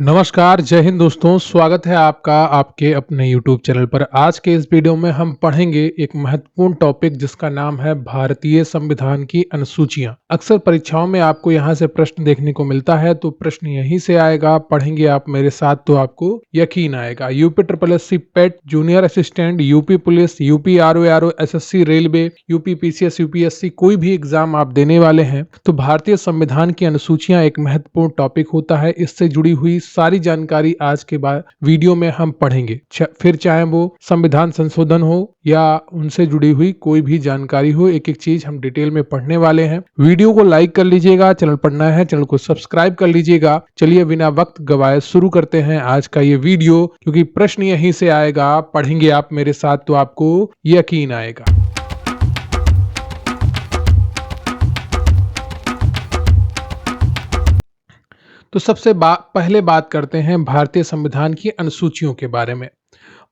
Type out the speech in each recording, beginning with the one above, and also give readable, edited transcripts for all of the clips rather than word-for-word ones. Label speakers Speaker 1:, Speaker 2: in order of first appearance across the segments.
Speaker 1: नमस्कार, जय हिंद दोस्तों। स्वागत है आपका आपके अपने YouTube चैनल पर। आज के इस वीडियो में हम पढ़ेंगे एक महत्वपूर्ण टॉपिक जिसका नाम है भारतीय संविधान की अनुसूचियां। अक्सर परीक्षाओं में आपको यहाँ से प्रश्न देखने को मिलता है, तो प्रश्न यहीं से आएगा। पढ़ेंगे आप मेरे साथ तो आपको यकीन आएगा। UP triple S C PET, junior assistant, UP police, UP RO, SSC railway, UP PCS, UPSC, कोई भी एग्जाम आप देने वाले हैं तो भारतीय संविधान की अनुसूचियां एक महत्वपूर्ण टॉपिक होता है। इससे जुड़ी हुई सारी जानकारी आज के बाद वीडियो में हम पढ़ेंगे। फिर चाहे वो संविधान संशोधन हो या उनसे जुड़ी हुई कोई भी जानकारी हो, एक एक चीज हम डिटेल में पढ़ने वाले हैं। वीडियो को लाइक कर लीजिएगा, चैनल पर नया है चैनल को सब्सक्राइब कर लीजिएगा। चलिए बिना वक्त गवाए शुरू करते हैं आज का ये वीडियो, क्योंकि प्रश्न यहीं से आएगा। पढ़ेंगे आप मेरे साथ तो आपको यकीन आएगा। तो सबसे पहले बात करते हैं भारतीय संविधान की अनुसूचियों के बारे में।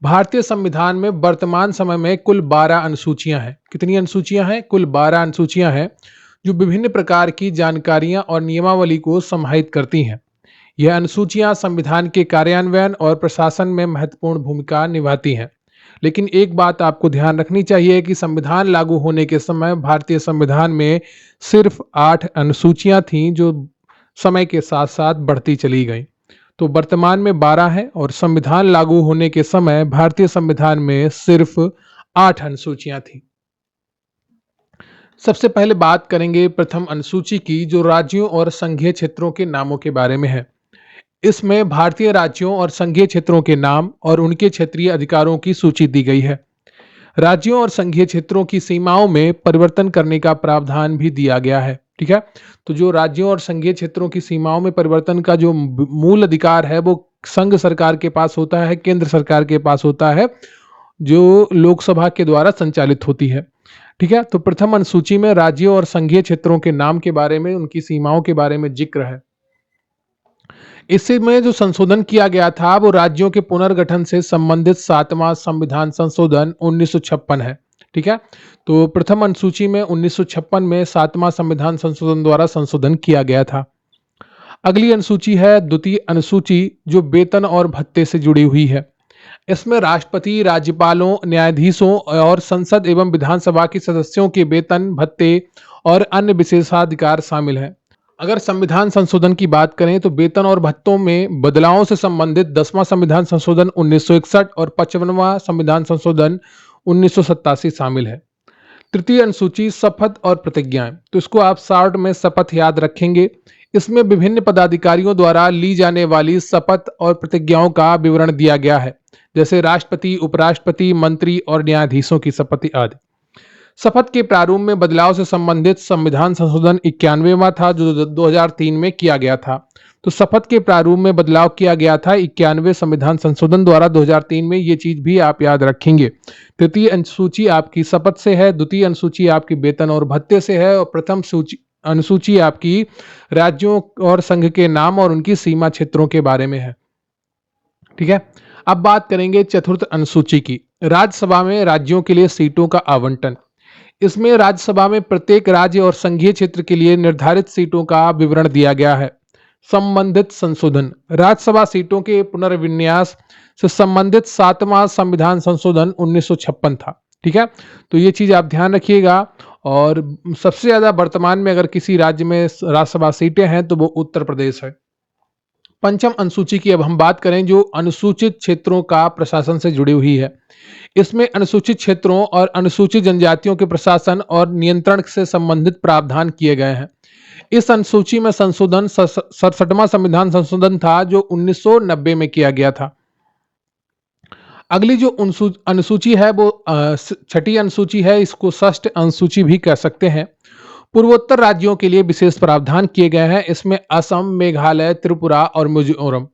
Speaker 1: भारतीय संविधान में वर्तमान समय में कुल 12 अनुसूचियां हैं। कितनी अनुसूचियां हैं? कुल 12 अनुसूचियां हैं, जो विभिन्न प्रकार की जानकारियां और नियमावली को समाहित करती हैं। यह अनुसूचियां संविधान के कार्यान्वयन और प्रशासन में महत्वपूर्ण भूमिका निभाती हैं। लेकिन एक बात आपको ध्यान रखनी चाहिए कि संविधान लागू होने के समय भारतीय संविधान में सिर्फ 8 अनुसूचियां थीं, जो समय के साथ साथ बढ़ती चली गई। तो वर्तमान में 12 है और संविधान लागू होने के समय भारतीय संविधान में सिर्फ 8 अनुसूचियां थी। सबसे पहले बात करेंगे प्रथम अनुसूची की, जो राज्यों और संघीय क्षेत्रों के नामों के बारे में है। इसमें भारतीय राज्यों और संघीय क्षेत्रों के नाम और उनके क्षेत्रीय अधिकारों की सूची दी गई है। राज्यों और संघीय क्षेत्रों की सीमाओं में परिवर्तन करने का प्रावधान भी दिया गया है। ठीक है, तो जो राज्यों और संघीय क्षेत्रों की सीमाओं में परिवर्तन का जो मूल अधिकार है वो संघ सरकार के पास होता है, केंद्र सरकार के पास होता है, जो लोकसभा के द्वारा संचालित होती है। ठीक है, तो प्रथम अनुसूची में राज्यों और संघीय क्षेत्रों के नाम के बारे में, उनकी सीमाओं के बारे में जिक्र है। इसमें जो संशोधन किया गया था वो राज्यों के पुनर्गठन से संबंधित 7वां संविधान संशोधन 1956 है। ठीक है, तो प्रथम अनुसूची में 1956 में 7वां संविधान संशोधन द्वारा संशोधन किया गया था। अगली अनुसूची है द्वितीय अनुसूची, जो वेतन और भत्ते से जुड़ी हुई है। इसमें राष्ट्रपति, राज्यपालों, न्यायाधीशों और संसद एवं विधानसभा के सदस्यों के वेतन, भत्ते और अन्य विशेषाधिकार शामिल हैं। अगर संविधान संशोधन की बात करें तो वेतन और भत्तों में बदलावों से संबंधित 10वां संविधान संशोधन 1961 और 55वां संविधान संशोधन 1987 शामिल है। तृतीय अनुसूची शपथ और प्रतिज्ञाएं, तो इसको आप शॉर्ट में शपथ याद रखेंगे। इसमें विभिन्न पदाधिकारियों द्वारा ली जाने वाली शपथ और प्रतिज्ञाओं का विवरण दिया गया है, जैसे राष्ट्रपति, उपराष्ट्रपति, मंत्री और न्यायाधीशों की शपथ आदि। शपथ के प्रारूप में बदलाव से संबंधित संविधान संशोधन 91वां था, जो 2003 में किया गया था। तो शपथ के प्रारूप में बदलाव किया गया था 91वें संविधान संशोधन द्वारा 2003 में। ये चीज भी आप याद रखेंगे। तृतीय अनुसूची आपकी शपथ से है, द्वितीय अनुसूची आपकी वेतन और भत्ते से है, और प्रथम अनुसूची आपकी राज्यों और संघ के नाम और उनकी सीमा क्षेत्रों के बारे में है। ठीक है, अब बात करेंगे चतुर्थ अनुसूची की, राज्यसभा में राज्यों के लिए सीटों का आवंटन। इसमें राज्यसभा में प्रत्येक राज्य और संघीय क्षेत्र के लिए निर्धारित सीटों का विवरण दिया गया है। संबंधित संशोधन, राज्यसभा सीटों के पुनर्विन्यास से संबंधित 7वां संविधान संशोधन 1956 था। ठीक है, तो ये चीज आप ध्यान रखिएगा। और सबसे ज्यादा वर्तमान में अगर किसी राज्य में राज्यसभा सीटें हैं तो वो उत्तर प्रदेश है। पंचम अनुसूची की अब हम बात करें, जो अनुसूचित क्षेत्रों का प्रशासन से जुड़ी हुई है। इसमें अनुसूचित क्षेत्रों और अनुसूचित जनजातियों के प्रशासन और नियंत्रण से संबंधित प्रावधान किए गए हैं। इस अनुसूची में संशोधन 67वां संविधान संशोधन था, जो 1990 में किया गया था। अगली जो अनुसूची है वो छठी अनुसूची है, इसको षष्ठ अनुसूची भी कह सकते हैं। पूर्वोत्तर राज्यों के लिए विशेष प्रावधान किए गए हैं। इसमें असम, मेघालय, त्रिपुरा और मिजोरम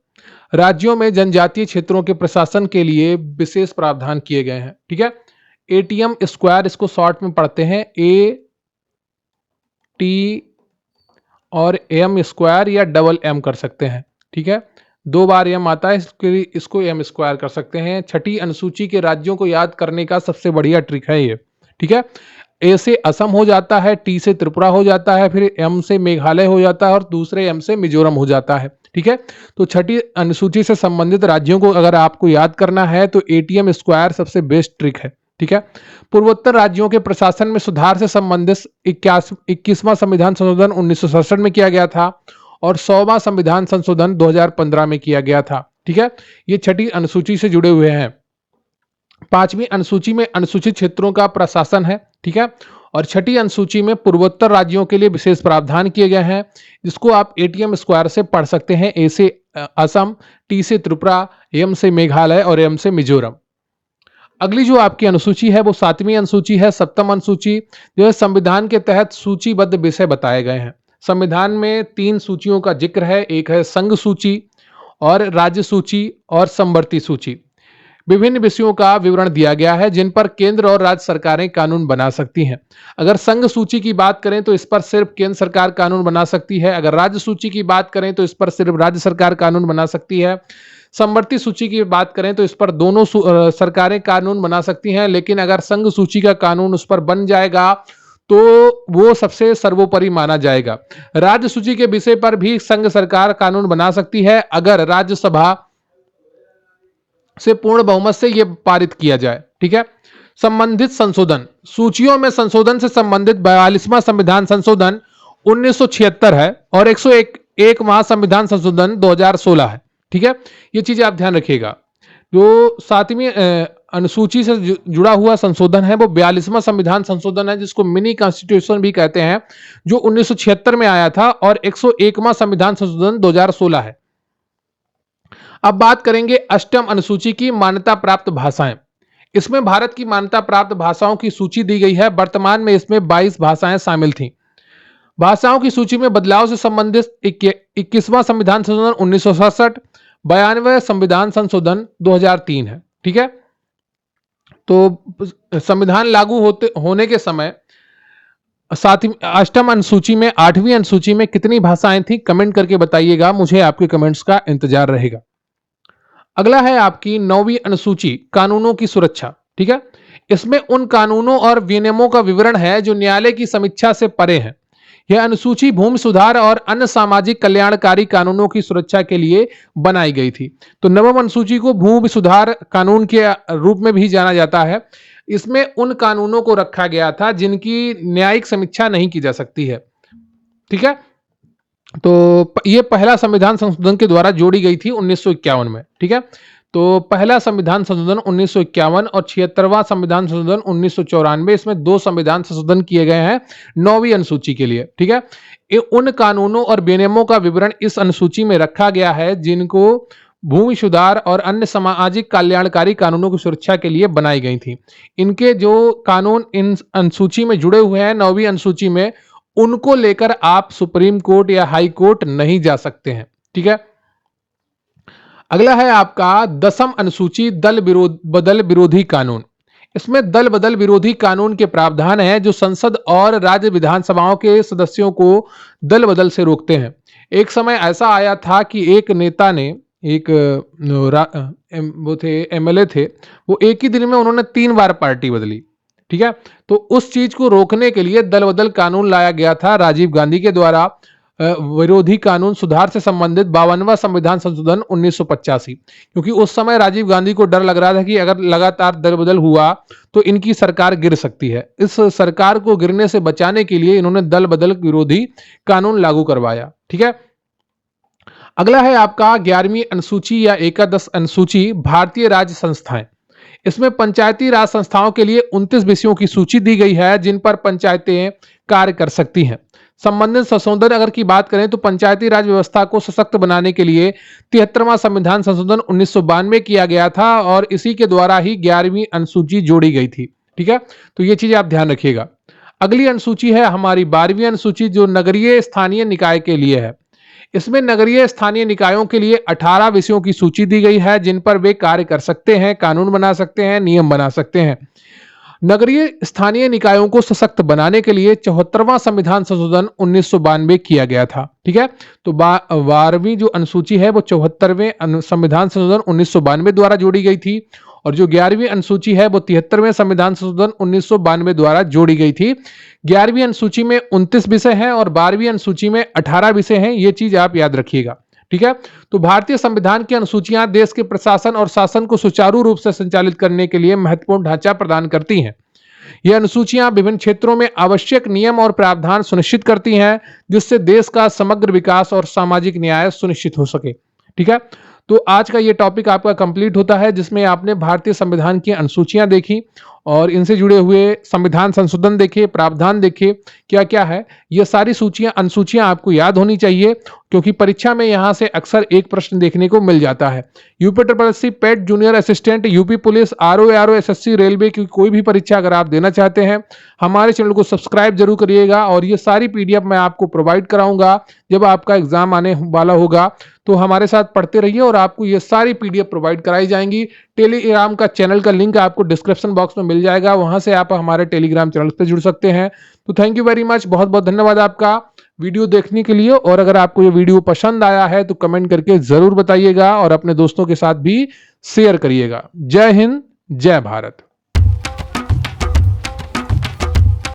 Speaker 1: राज्यों में जनजातीय क्षेत्रों के प्रशासन के लिए विशेष प्रावधान किए गए हैं। ठीक है, एटीएम स्क्वायर इसको शॉर्ट में पढ़ते हैं, ए टी और एम स्क्वायर या डबल एम कर सकते हैं। ठीक है, 2 बार एम आता है, इसको एम स्क्वायर कर सकते हैं। छठी अनुसूची के राज्यों को याद करने का सबसे बढ़िया ट्रिक है ये। ठीक है, ए से असम हो जाता है, टी से त्रिपुरा हो जाता है, फिर एम से मेघालय हो जाता है और दूसरे एम से मिजोरम हो जाता है। ठीक है, तो छठी अनुसूची से संबंधित राज्यों को अगर आपको याद करना है तो एटीएम स्क्वायर सबसे बेस्ट ट्रिक है। ठीक है, पूर्वोत्तर राज्यों के प्रशासन में सुधार से संबंधित 21वां संविधान संशोधन 1967 में किया गया था और 100वां संविधान संशोधन 2015 में किया गया था। ठीक है, ये छठी अनुसूची से जुड़े हुए हैं। 5वीं अनुसूची में अनुसूचित क्षेत्रों का प्रशासन है। ठीक है, और छठी अनुसूची में पूर्वोत्तर राज्यों के लिए विशेष प्रावधान किए गए हैं, जिसको आप एटीएम स्क्वायर से पढ़ सकते हैं। ए से असम, टी से त्रिपुरा, एम से मेघालय और एम से मिजोरम। अगली जो आपकी अनुसूची है वो 7वीं अनुसूची है। सप्तम अनुसूची जो है संविधान के तहत सूचीबद्ध विषय बताए गए हैं। संविधान में 3 सूचियों का जिक्र है, एक है संघ सूची और राज्य सूची और समवर्ती सूची। विभिन्न विषयों का विवरण दिया गया है जिन पर केंद्र और राज्य सरकारें कानून बना सकती हैं। अगर संघ सूची की बात करें तो इस पर सिर्फ केंद्र सरकार कानून बना सकती है। अगर राज्य सूची की बात करें तो इस पर सिर्फ राज्य सरकार कानून बना सकती है। समवर्ती सूची की बात करें तो इस पर दोनों सरकारें कानून बना सकती हैं, लेकिन अगर संघ सूची का कानून उस पर बन जाएगा तो वो सबसे सर्वोपरि माना जाएगा। राज्य सूची के विषय पर भी संघ सरकार कानून बना सकती है अगर राज्यसभा से पूर्ण बहुमत से यह पारित किया जाए। ठीक है, संबंधित संशोधन सूचियों में संशोधन से संबंधित 42वां संविधान संशोधन 1976 है और 101वां संविधान संशोधन 2016 है। ठीक है, ये चीजें आप ध्यान रखिएगा। जो 7वीं अनुसूची से जुड़ा हुआ संशोधन है वो 42वां संविधान संशोधन है, जिसको मिनी कॉन्स्टिट्यूशन भी कहते हैं, जो 1976 में आया था और 101वां संविधान संशोधन 2016 है। अब बात करेंगे अष्टम अनुसूची की मान्यता प्राप्त भाषाएं। इसमें भारत की मान्यता प्राप्त भाषाओं की सूची दी गई है। वर्तमान में इसमें 22 भाषाएं शामिल थीं। भाषाओं की सूची में बदलाव से संबंधित 21वां संविधान संशोधन 1967, 92वें संविधान संशोधन 2003 है। ठीक है, तो संविधान लागू होने के समय अष्टम अनुसूची में 8वीं अनुसूची में कितनी भाषाएं थी, कमेंट करके बताइएगा, मुझे आपके कमेंट्स का इंतजार रहेगा। अगला है आपकी 9वीं अनुसूची कानूनों की सुरक्षा। ठीक है, इसमें उन कानूनों और विनियमों का विवरण है जो न्यायालय की समीक्षा से परे हैं। यह अनुसूची भूमि सुधार और अन्य सामाजिक कल्याणकारी कानूनों की सुरक्षा के लिए बनाई गई थी। तो नवम अनुसूची को भूमि सुधार कानून के रूप में भी जाना जाता है। इसमें उन कानूनों को रखा गया था जिनकी न्यायिक समीक्षा नहीं की जा सकती है। ठीक है, तो ये पहला संविधान संशोधन के द्वारा जोड़ी गई थी 1951 में। ठीक है, तो पहला संविधान संशोधन 1951 और 76वां संविधान संशोधन 1994, इसमें 2 संविधान संशोधन किए गए हैं 9वीं अनुसूची के लिए। ठीक है, उन कानूनों और विनियमों का विवरण इस अनुसूची में रखा गया है जिनको भूमि सुधार और अन्य सामाजिक कल्याणकारी कानूनों की सुरक्षा के लिए बनाई गई थी। इनके जो कानून इन अनुसूची में जुड़े हुए हैं 9वीं अनुसूची में, उनको लेकर आप सुप्रीम कोर्ट या हाई कोर्ट नहीं जा सकते हैं। ठीक है, अगला है आपका 10वीं अनुसूची दल बदल विरोधी कानून। इसमें दल बदल विरोधी कानून के प्रावधान हैं जो संसद और राज्य विधानसभाओं के सदस्यों को दल बदल से रोकते हैं। एक समय ऐसा आया था कि एक नेता ने वो थे एमएलए थे, वो एक ही दिन में उन्होंने 3 बार पार्टी बदली। ठीक है, तो उस चीज को रोकने के लिए दल बदल कानून लाया गया था राजीव गांधी के द्वारा। विरोधी कानून सुधार से संबंधित 52वां संविधान संशोधन 1985, क्योंकि उस समय राजीव गांधी को डर लग रहा था कि अगर लगातार दल बदल हुआ तो इनकी सरकार गिर सकती है। इस सरकार को गिरने से बचाने के लिए इन्होंने दल बदल विरोधी कानून लागू करवाया। ठीक है, अगला है आपका 11वीं अनुसूची या एकादश अनुसूची भारतीय राज्य संस्थाएं। इसमें पंचायती राज संस्थाओं के लिए 29 विषयों की सूची दी गई है जिन पर पंचायतें कार्य कर सकती हैं। संबंधित संशोधन अगर की बात करें तो पंचायती राज व्यवस्था को सशक्त बनाने के लिए 73वां संविधान संशोधन 1992 किया गया था और इसी के द्वारा ही 11वीं अनुसूची जोड़ी गई थी। ठीक है, तो ये चीजें आप ध्यान रखिएगा। अगली अनुसूची है हमारी 12वीं अनुसूची जो नगरीय स्थानीय निकाय के लिए है। इसमें नगरीय स्थानीय निकायों के लिए 18 विषयों की सूची दी गई है जिन पर वे कार्य कर सकते हैं, कानून बना सकते हैं, नियम बना सकते हैं। नगरीय स्थानीय निकायों को सशक्त बनाने के लिए 74वां संविधान संशोधन 1992 किया गया था। ठीक है, तो 12वीं जो अनुसूची है वो 74वें संविधान संशोधन 1992 द्वारा जोड़ी गई थी और जो 11वीं अनुसूची है वो 73वें संविधान संशोधन 1992 द्वारा जोड़ी गई थी। 11वीं अनुसूची में 29 विषय हैं और 12वीं अनुसूची में 18 विषय हैं, ये चीज आप याद रखिएगा। ठीक है, तो भारतीय संविधान की अनुसूचियां देश के प्रशासन और शासन को सुचारू रूप से संचालित करने के लिए महत्वपूर्ण ढांचा प्रदान करती हैं। ये अनुसूचियां विभिन्न क्षेत्रों में आवश्यक नियम और प्रावधान सुनिश्चित करती हैं, जिससे देश का समग्र विकास और सामाजिक न्याय सुनिश्चित हो सके। ठीक है, तो आज का ये टॉपिक आपका कंप्लीट होता है, जिसमें आपने भारतीय संविधान की अनुसूचियां देखी और इनसे जुड़े हुए संविधान संशोधन देखे, प्रावधान देखे, क्या क्या है। ये सारी अनुसूचियां आपको याद होनी चाहिए, क्योंकि परीक्षा में यहां से अक्सर एक प्रश्न देखने को मिल जाता है। UP PET junior assistant, UP police, RO, SSC, railway की कोई भी परीक्षा अगर आप देना चाहते हैं, हमारे चैनल को सब्सक्राइब जरूर करिएगा। और ये सारी पीडीएफ मैं आपको प्रोवाइड कराऊंगा जब आपका एग्जाम आने वाला होगा, तो हमारे साथ पढ़ते रहिए और आपको ये सारी पीडीएफ प्रोवाइड कराई जाएंगी। टेलीग्राम का चैनल का लिंक आपको डिस्क्रिप्शन बॉक्स में मिल जाएगा, वहां से आप हमारे टेलीग्राम चैनल से जुड़ सकते हैं। तो थैंक यू वेरी मच, बहुत बहुत धन्यवाद आपका वीडियो देखने के लिए। और अगर आपको ये वीडियो पसंद आया है तो कमेंट करके जरूर बताइएगा और अपने दोस्तों के साथ भी शेयर करिएगा। जय हिंद, जय भारत।